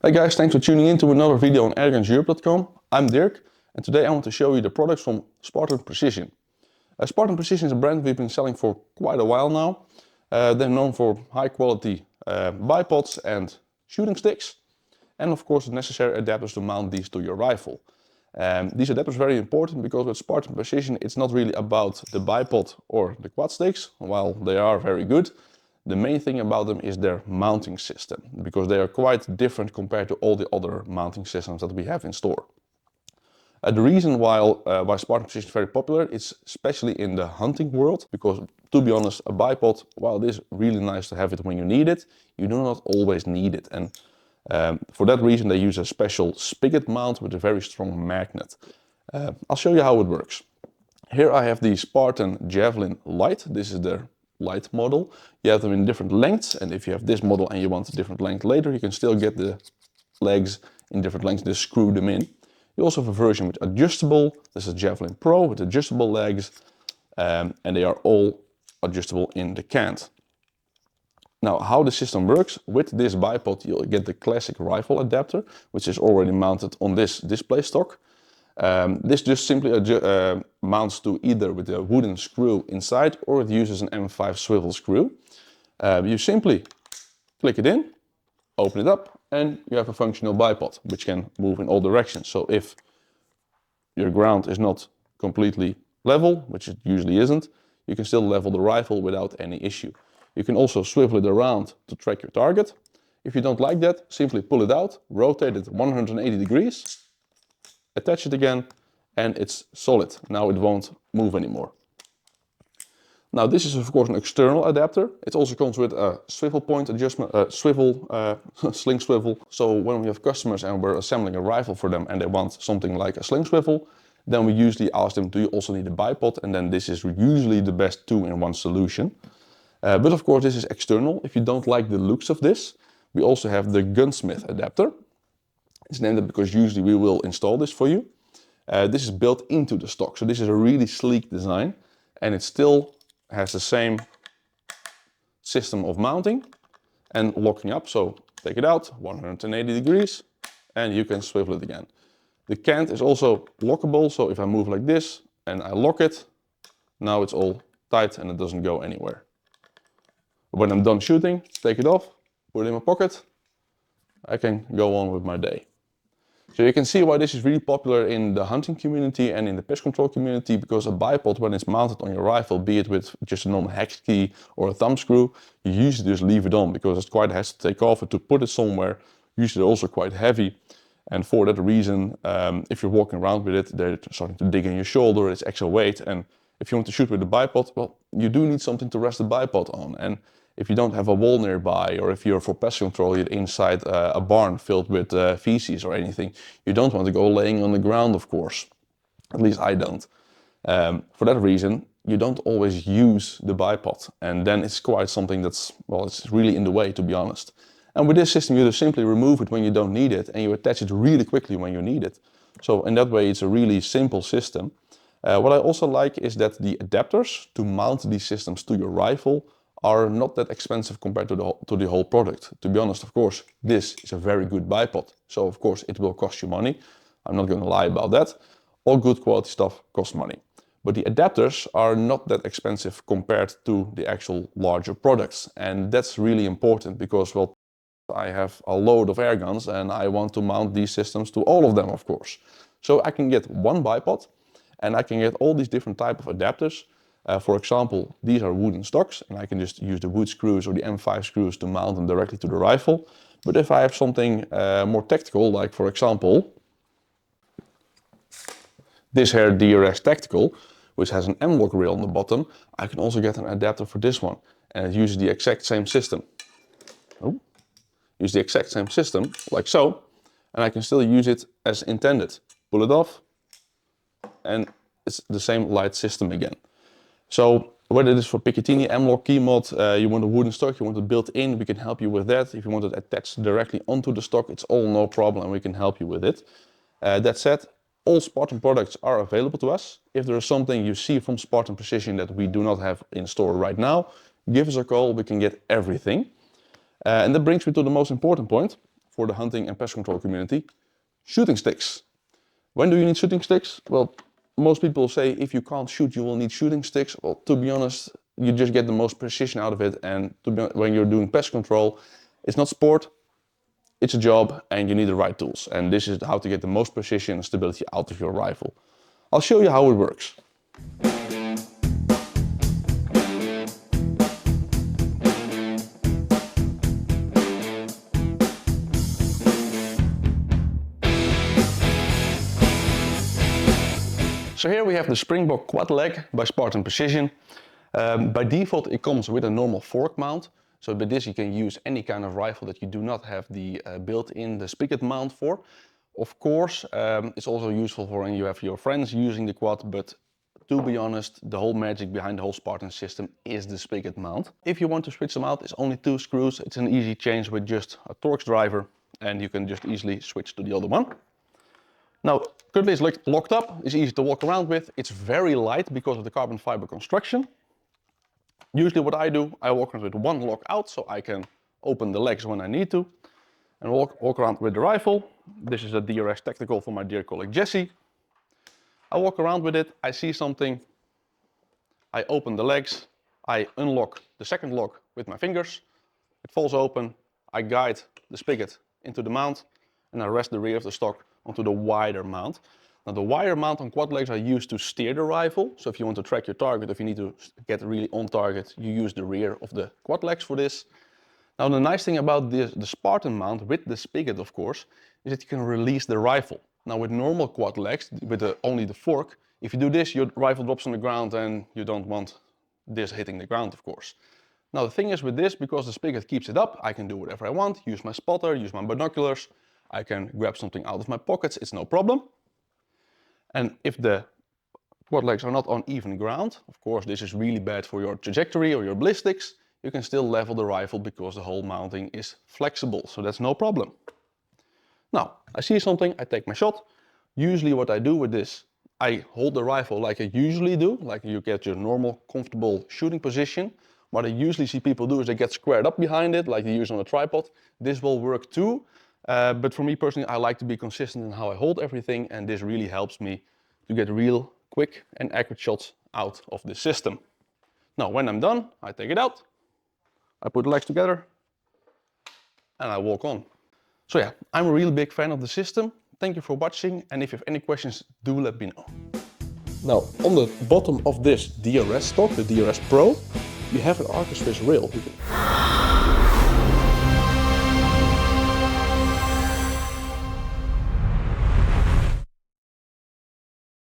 Hey guys, thanks for tuning in to another video on Airgunseurope.com. I'm Dirk, and today I want to show you the products from Spartan Precision. Spartan Precision is a brand we've been selling for quite a while now. They're known for high quality bipods and shooting sticks, and of course the necessary adapters to mount these to your rifle. These adapters are very important because with Spartan Precision it's not really about the bipod or the quad sticks, while they are very good. The main thing about them is their mounting system, because they are quite different compared to all the other mounting systems that we have in store. The reason why Spartan Precision is very popular is especially in the hunting world, because to be honest, a bipod, while it is really nice to have it when you need it, you do not always need it. And for that reason they use a special spigot mount with a very strong magnet. I'll show you how it works. Here I have the Spartan Javelin Light. This is their light model. You have them in different lengths, and if you have this model and you want a different length later, you can still get the legs in different lengths, just screw them in. You also have a version with adjustable. This is Javelin Pro with adjustable legs, and they are all adjustable in the cant. Now, how the system works, with this bipod you'll get the classic rifle adapter, which is already mounted on this display stock. This just simply mounts to either with a wooden screw inside, or it uses an M5 swivel screw. You simply click it in, open it up, and you have a functional bipod which can move in all directions. So if your ground is not completely level, which it usually isn't, you can still level the rifle without any issue. You can also swivel it around to track your target. If you don't like that, simply pull it out, rotate it 180 degrees, attach it again, and it's solid. Now it won't move anymore. Now this is of course an external adapter. It also comes with a swivel point adjustment, sling swivel. So when we have customers and we're assembling a rifle for them and they want something like a sling swivel, then we usually ask them, do you also need a bipod? And then this is usually the best two-in-one solution. But of course this is external. If you don't like the looks of this, we also have the gunsmith adapter. It's named that because usually we will install this for you. This is built into the stock, so this is a really sleek design, and it still has the same system of mounting and locking up. So take it out 180 degrees and you can swivel it again. The cant is also lockable, so if I move like this and I lock it, now it's all tight and it doesn't go anywhere. When I'm done shooting, take it off, put it in my pocket, I can go on with my day. So you can see why this is really popular in the hunting community and in the pest control community, because a bipod, when it's mounted on your rifle, be it with just a normal hex key or a thumb screw, you usually just leave it on because it's quite has to take off and to put it somewhere. Usually they're also quite heavy, and for that reason, if you're walking around with it, they're starting to dig in your shoulder, it's extra weight, and if you want to shoot with a bipod, well, you do need something to rest the bipod on. And if you don't have a wall nearby, or if you're for pest control, you're inside a barn filled with feces or anything, you don't want to go laying on the ground, of course. At least I don't. For that reason, you don't always use the bipod, and then it's quite something that's, well, it's really in the way, to be honest. And with this system, you just simply remove it when you don't need it, and you attach it really quickly when you need it. So in that way, it's a really simple system. What I also like is that the adapters to mount these systems to your rifle are not that expensive compared to the whole product. To be honest, of course, this is a very good bipod, so of course it will cost you money. I'm not going to lie about that. All good quality stuff costs money. But the adapters are not that expensive compared to the actual larger products. And that's really important because, well, I have a load of air guns and I want to mount these systems to all of them, of course. So I can get one bipod and I can get all these different type of adapters. For example, these are wooden stocks and I can just use the wood screws or the M5 screws to mount them directly to the rifle. But if I have something more tactical, like for example, this here DRS Tactical, which has an M-lock rail on the bottom, I can also get an adapter for this one. And it uses the exact same system. Use the exact same system, like so, and I can still use it as intended. Pull it off, and it's the same light system again. So whether it is for Picatinny, M-lock, key mod, you want a wooden stock, you want it built in, we can help you with that. If you want it attached directly onto the stock, it's all no problem, and we can help you with it. That said, all Spartan products are available to us. If there is something you see from Spartan Precision that we do not have in store right now, give us a call, we can get everything. And that brings me to the most important point. for the hunting and pest control community, shooting sticks. When do you need shooting sticks? Well, most people say if you can't shoot, you will need shooting sticks. Well, to be honest, you just get the most precision out of it. And when you're doing pest control, it's not sport, it's a job, and you need the right tools. And this is how to get the most precision and stability out of your rifle. I'll show you how it works. So here we have the Springbok quad leg by Spartan Precision. By default it comes with a normal fork mount. So with this you can use any kind of rifle that you do not have the built-in the spigot mount for. Of course, it's also useful for when you have your friends using the quad, but to be honest, the whole magic behind the whole Spartan system is the spigot mount. If you want to switch them out, it's only 2 screws. It's an easy change with just a Torx driver, and you can just easily switch to the other one. Now, currently it's locked up, it's easy to walk around with. It's very light because of the carbon fiber construction. Usually what I do, I walk around with one lock out so I can open the legs when I need to. And walk around with the rifle. This is a DRS Tactical from my dear colleague Jesse. I walk around with it, I see something, I open the legs, I unlock the second lock with my fingers. It falls open, I guide the spigot into the mount, and I rest the rear of the stock onto the wider mount. Now the wider mount on quad legs are used to steer the rifle. So if you want to track your target, if you need to get really on target, you use the rear of the quad legs for this. Now the nice thing about the Spartan mount with the spigot, of course, is that you can release the rifle. Now with normal quad legs, with only the fork, if you do this, your rifle drops on the ground and you don't want this hitting the ground, of course. Now the thing is with this, because the spigot keeps it up, I can do whatever I want, use my spotter, use my binoculars, I can grab something out of my pockets, it's no problem. And if the quad legs are not on even ground, of course this is really bad for your trajectory or your ballistics, you can still level the rifle because the whole mounting is flexible, so that's no problem. Now, I see something, I take my shot. Usually what I do with this, I hold the rifle like I usually do, like you get your normal comfortable shooting position. What I usually see people do is they get squared up behind it, like they use on a tripod. This will work too. But for me personally, I like to be consistent in how I hold everything, and this really helps me to get real quick and accurate shots out of this system. Now, when I'm done, I take it out, I put the legs together, and I walk on. So yeah, I'm a real big fan of the system. Thank you for watching, and if you have any questions, do let me know. Now, on the bottom of this DRS stock, the DRS Pro, you have an ArcaSwiss rail.